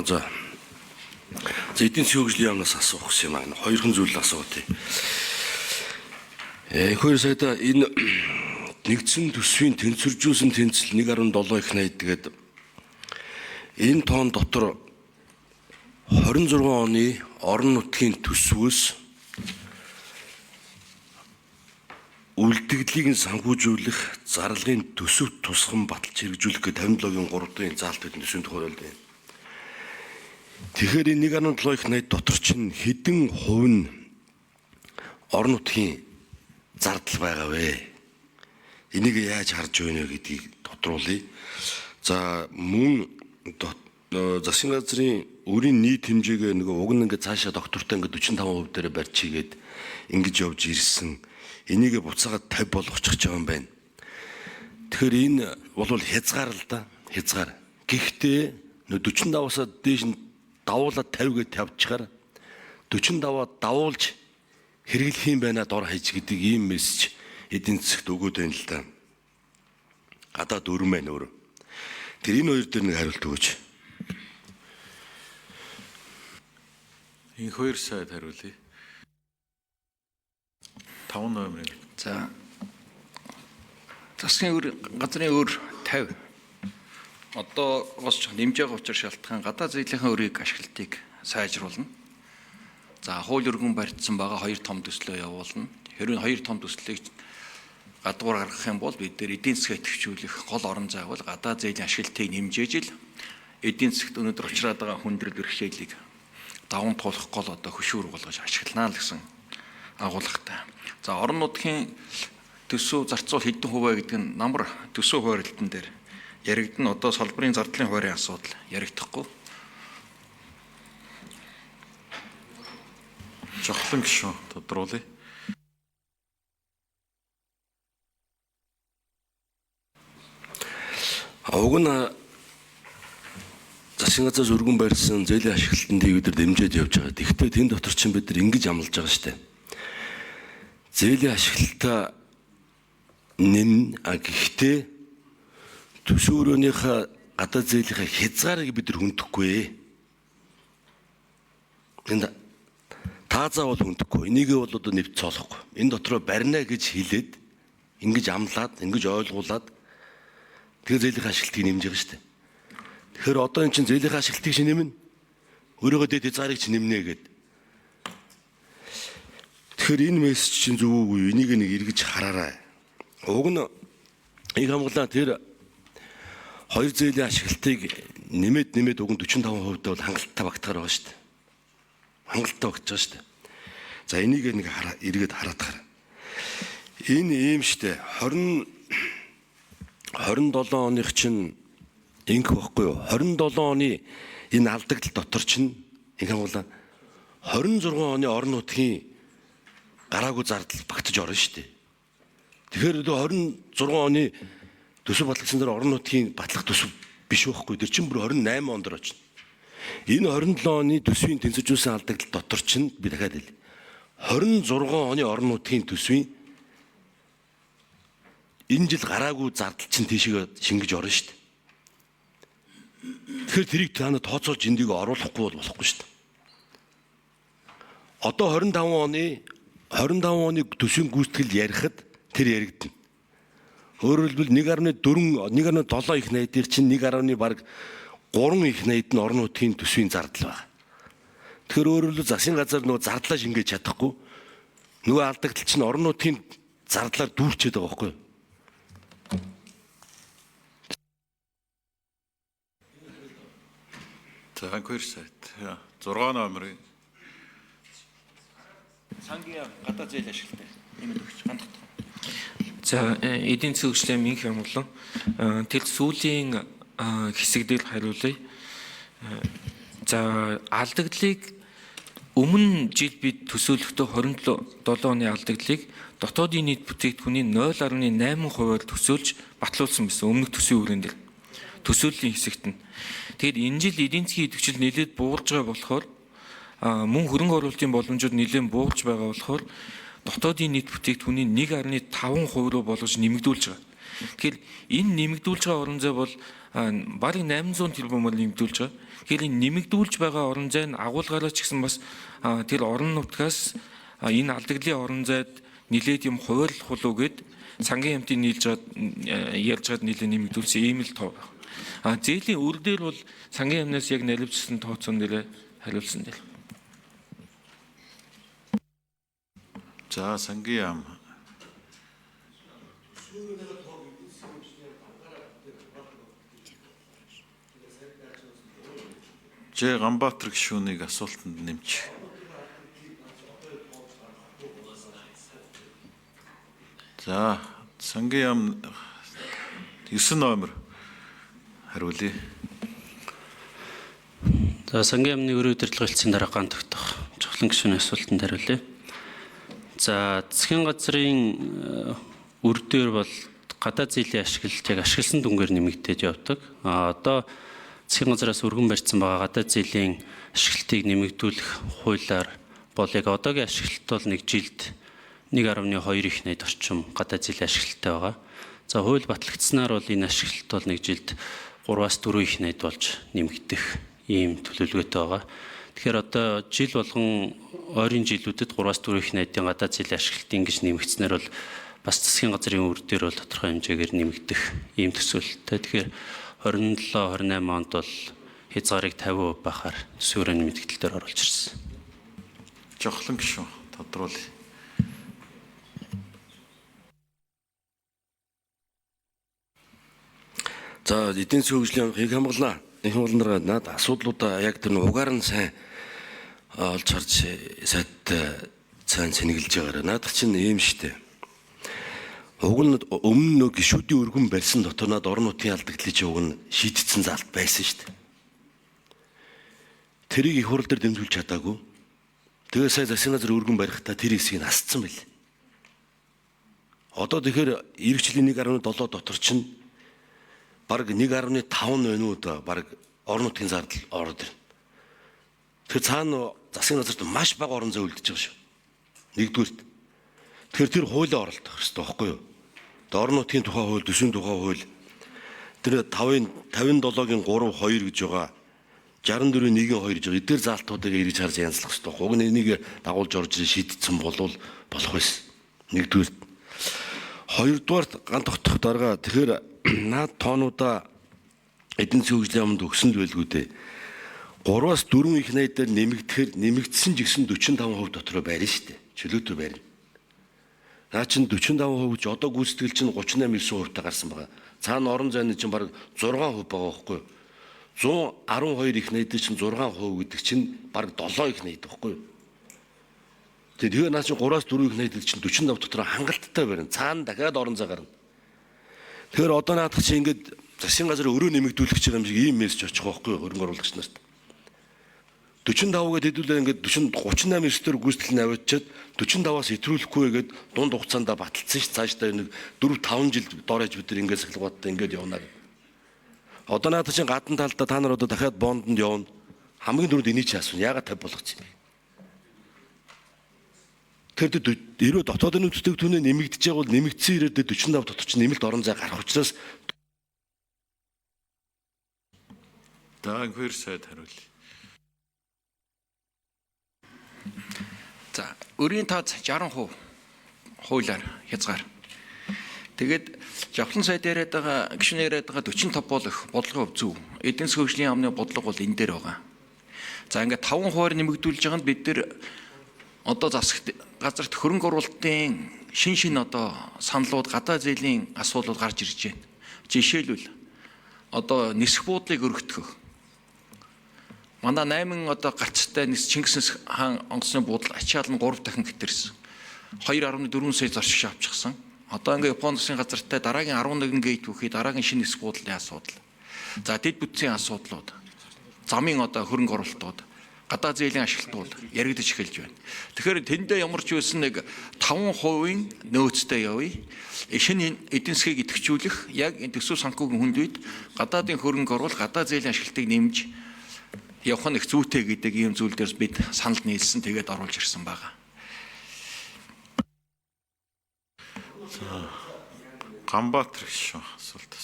За. За эдийн засгийн хөгжлийн яамнаас асуух гэсэн юм аа. Хоёрхан зүйл асуух тий. 2 саяда энэ нэгдсэн төсвийн тэнцвэржүүлсэн тэнцэл 1.7 их 80 тэгээд энэ тоон дотор 26 оны орон нутгийн төсвөөс үлдэгдлийг нь санхүүжүүлэх зарлагын төсөв тусган баталж хэрэгжүүлэх гэх 57-гийн 3-ын заалт бидний төсвийн тухай байлаа. Тэгэхээр энэ 1.7 их 80 дотор чинь хэдэн хувь нь орон нутгийн зардал байгаа вэ? Энийг яаж харж байна вэ гэдгийг тодруулъя. За мөн засгийн газрын өрийн нийт хэмжээгээ нөгөө уг нь ингээд цаашаа доктортой ингээд 45% дээр барьчихгээд ингэж явж ирсэн. Энийг буцаагаад 50 болгочих гэж байгаа юм байна. Тэгэхээр энэ бол хязгаар л да. Хязгаар. Гэхдээ 45-аас дээш нь давуулаад 50 гэж тавьчихаар 45-аа давуулж хэрэглэх юм байна дор хаяж гэдэг ийм мессеж эдийн засгт өгөөд байна л да. Гадаад өрн байна өөр. Тэр энэ хоёр дээр нэг хариулт өгөөч. Энэ 2 сайд хариулъя. 5 номерыг. За. Засгийн газрын өр 50. Одоо госч нэмж байгаа учраас шалтгаан гадаад зээлийн өрийг ашиглалтыг сайжруулна. За хууль өргөн барьдсан байгаа 2 том төслөө явуулна. Хэрвээ 2 том төслийг гадуур гаргах юм бол бид нэр эдийн засгийг төвчүүлэх гол орон зай бол гадаад зээлийн ашиглалтыг нэмжээж л эдийн засгт өнөөдөр учраад байгаа хүндрэл бэрхшээлийг даван туулах гол одоо хөшүүр болгож ашиглана л гэсэн агуулгатай. За орон нутгийн төсөв зарцуул хэдэн хувиа гэдэг нь намар төсөв хуваарлтан дээр яригдана. Одоо салбарын зардлын хуваарийн асуудал яригдахгүй. Жохлон гишүүн тодруулъя. Уг нь засгийн газраас өргөн барьсан зээлийн ашиглалтыг бид нар дэмжиж явж байгаа. Тэгэхдээ тэн дотор чинь бид нар ингэж амлаж байгаа шүү дээ. Зээлийн ашиглалтаа нэмнэ. Гэхдээ төсөв өрөөнийхөө гадаад зээлийнхээ хязгаарыг бид нар хүндэхгүй. Энд таазаа бол хүндэхгүй. Энийг бол одоо нэвт цоолохгүй. Энэ дотроо барина гэж хэлээд ингэж амлаад, ингэж ойлгуулад тэгээ зээлийн ашиглалтыг нэмж байгаа шүү дээ. Тэгэхээр одоо эн чинь зээлийн ашиглалтыг чи нэмнэ. Өөрөөгөө дээд хязгаарыг чи нэмнэ гэдэг. Тэгэхээр энэ мессеж чинь зөв үгүй. Энийг нэг эргэж хараарай. Уг нь их хамгаалаа тэр 2 зээлийн ашиглалтыг нэмээд уг нь 45% бол хангалттай багтахаар байгаа шүү дээ. Хангалттай багтаж байгаа шүү дээ. За энийг нэг эргээд хараад гараа. Энэ ийм шүү дээ. 27 оных чинь инх баггүй юу? 27 оны энэ алдагдал дотор чинь их хамгаалаа 26 оны орон нутгийн гараагүй зардал багтаж орно шүү дээ. Тэгэхээр 26 оны төсөв батлагдсан дээр орон нутгийн батлах төсөв биш байхгүй. Тэр чинь бүр 28 онд очно. Энэ 27 оны төсвийн тэнцвэржүүлсэн алдагдал дотор чинь би дахиад хэлье. 26 оны орон нутгийн төсвийн энэ жил гараагүй зардал чинь тийшээ шингэж орно шүү дээ. Тэгэхээр тэрийг та тооцоолж эндийг оруулахгүй бол болохгүй шүү дээ. Одоо 25 оны төсвийн гүйцэтгэл ярихад тэр яригдана. Өөрөөр хэлбэл 1.7 их 80-ийг чинь 1.3 их 80-д нь орон нутгийн төсвийн зардал байна. Тэгэхээр өөрөөр хэлбэл засгийн газар нөгөө зардлаа шингээж чадахгүй. Нөгөө алдагдал чинь орон нутгийн зардлаар дүүрчээд байгаа байхгүй юу? За 2 сайт. 6 номерыг. Сангийн гадаад зээлийн ашиглалтай нэмээд өгч ханддаг. За эдийн засгийн хөгжлийн минь хямглан тэр сүүлийн хэсэгдэл хариулъя. За алдагдлыг өмнө жил бид төсөөлөхдөө 27 оны алдагдлыг дотоодын нийт бүтээгдэхүүний 0.8%-аар төсөөлж батлуулсан байсан өмнөх төсвийн үрэн дээр. Төсөөллийн хэсэгт нь. Тэгэхээр энэ жил эдийн засгийн идэвхжил нэлээд буурж байгаа болохоор мөн хөрөнгө оруулалтын боломжууд нэлээд буурж байгаа болохоор дотоодын нийт бүтээгдэхүүний 1.5% руу болгож нэмэгдүүлж байгаа. Тэгэхээр энэ нэмэгдүүлж байгаа орон зай бол бараг 800 тэрбумаар нэмэгдүүлж байгаа. Тэгэхээр энэ нэмэгдүүлж байгаа орон зай нь агуулгаараа ч гэсэн бас тэр орон нутгаас энэ алдагдлын орон зайд нэлээд юм хуваарлах болов гэд сангийн хамтын ярьж гад нэлээд нэмэгдүүлсэн ийм л тоо. Зээлийн үр дээр бол сангийн амнаас яг наривчсан тооцоон дээр хариулсан дээр. За сангийн ам. Ганбаатар гишүүнийг асуултанд нэмж. За сангийн ам 9 номер хариулъя. За сангийн амны өрөө удирдлагын дараа гаан тогтох чухлын гишүүний асуултанд хариулъя. За засгийн газрын үр дээр бол гадаад зээлийн ашиглалт яг ашигласан дүнгээр нэмэгдээд явдаг. Одоо засгийн газраас өргөн барьсан байгаа гадаад зээлийн ашиглалтыг нэмэгдүүлэх хуулиар бол яг одоогийн ашиглалт бол нэг жилд 1.2 их найд орчим гадаад зээлийн ашиглалттай байгаа. За хууль батлагдсанаар бол энэ ашиглалт бол нэг жилд 3-аас 4 их найд болж нэмэгдэх ийм төлөвлөгөөтэй байгаа. Тэгэхээр одоо жил болгон ойрын жилүүдэд 3-аас 4 их найдын гадаад зээлийн ашиглалт ингэж нэмэгдснээр бол бас засгийн газрын үр дээр бол тодорхой хэмжээгээр нэмэгдэх ийм төсөөлөлттэй. Тэгэхээр 27-28 онд бол хязгаарыг 50% бахаар төсвөрийн мэдээлэл дээр оруулж ирсэн. Жохлон гишүүн тодруулъя. За эдийн засгийн хөгжлийн их хамгаална. Их хамгаалнараа над асуудлуудаа яг тэр угаар нь сайн олж харж сайдтай сайн сэнэглэж байгаараа. Наадах чинь ийм штэ. Уг нь өмнө гишүүдийн өргөн барьсан дотор над орон нутгийн алдагдлыг чи уг нь шийдсэн залт байсан штэ. Тэрийг их хурл дээр дэмжүүлж чадаагүй. Тэгээ сая засгийн газар өргөн барихтаа тэр хэсгийг асцсан байл. Одоо тэгэхээр иргэжлийн 1.7 дотор чинь бараг 1.5 нойнууд бараг орон нутгийн зардал ороод ирнэ. Тэгэхээр цаана засгийн газарт маш бага орон зай үлдэж байгаа шүү. Нэгдүгээрт. Тэгэхээр тэр хуулиа оролдох хэрэгтэй байхгүй юу? Орон нутгийн тухай хууль, төсвийн тухай хууль тэр 57-гийн 3-2 гэж байгаа. 64-ийн 1-2 гэж байгаа. Эдгээр заалтуудыг ирж харж янзлах хэрэгтэй. Уг нь энийг дагуулж орж шийдсэн болох байсан. Нэгдүгээрт. Хоёрдугаарт ган тогтох дарга тэгэхээр наад тоонуудаа эдийн засгийн хөгжлийн амд өгсөн л байлгүй дээ. 3-аас 4 их найдаар нэмэгдэхээр нэмэгдсэн ч гэсэн 45% дотроо байрна шүү дээ. Чөлөөтөр байрна. Наа чин 45% ч одоо гүйцэтгэл чинь 38-9% та гарсан байгаа. Цаана орон зайны чинь бараг 6% байгаа байхгүй юу? 112 их найдад чинь 6% гэдэг чинь бараг 7 их найд байхгүй юу? Тэгэхээр наа чин 3-аас 4 их найдад чинь 45 дотроо хангалттай байрна. Цаана дахиад орон зай гарна. Тэгэхээр одоо наадах чи ингээд засгийн газар өрөө нэмэгдүүлэх гэж байгаа юм шиг ийм мессеж очих байхгүй юу хөрөнгө оруулагч нарт. 45-гээд хэдүүлээ ингээд 38-9-төр гүйцэтгэл нь аваачаад 45-аас итрүүлэхгүй гээд дунд хугацаанд баталсан ш цаашдаа нэг 4-5 жил доорож бид нар ингээд сахилгуудаа ингээд явна. Одоо наадах чи гадна талдаа та нар одоо дахиад бондонд явна. Хамгийн дөрөнд энийг чи асууна. Яагаад 50 болгоц юм бэ? Тэгэхээр эрөө дотоодын нөхцөлийг түүнээ нэмэгдэж байгаа бол нэмэгдсэн ирээд 45 дотор ч нэмэлт орон зай гарах учраас Даан хөр сайд хариулъя. За өрийн тооц 60% хуулиар хязгаар. Тэгээд жавхлан сайд яриад байгаа гишүүн яриад байгаа 45 болох бодлогын зөв. Эдийн засгийн хөгжлийн амны бодлого бол энэ дээр байгаа. За ингээд 5% нэмэгдүүлж байгаанд бид нэр одоо засаг газарт хөрөнгө оруулалтын шин одоо саналууд гадаад зээлийн асуудлууд гарч ирж байна. Жишээлбэл одоо нисэх буудлыг өргөтгөх. Манай 8 одоо гацтай Чингис хаан онгоцны буудал ачаал нь 3 дахин гэтэрсэн. 2.4 сая зорчигч авчихсан. Одоо ингээ Японы засгийн газартай дараагийн 11 гейт бүхий дараагийн шинэ нисэх буудлын асуудал. За дэд бүтцийн асуудлууд. Замын одоо хөрөнгө оруулалтууд. Гадаад зээлийн ашиглалтууд яригдж эхэлж байна. Тэгэхээр тэндээ ямар ч байсан нэг 5% нөөцтэй явъя. Шинэ эдийн засгийг идэвхжүүлэх яг энэ төсөв санхүүгийн хүнд үед гадаадын хөрөнгө оруулалт, гадаад зээлийн ашиглалтыг нэмж явах нь их зүйтэй гэдэг ийм зүйл дээр бид санал нийлсэн тэгээд оруулж ирсэн байгаа. Ганбаатар гишүүн асуулт.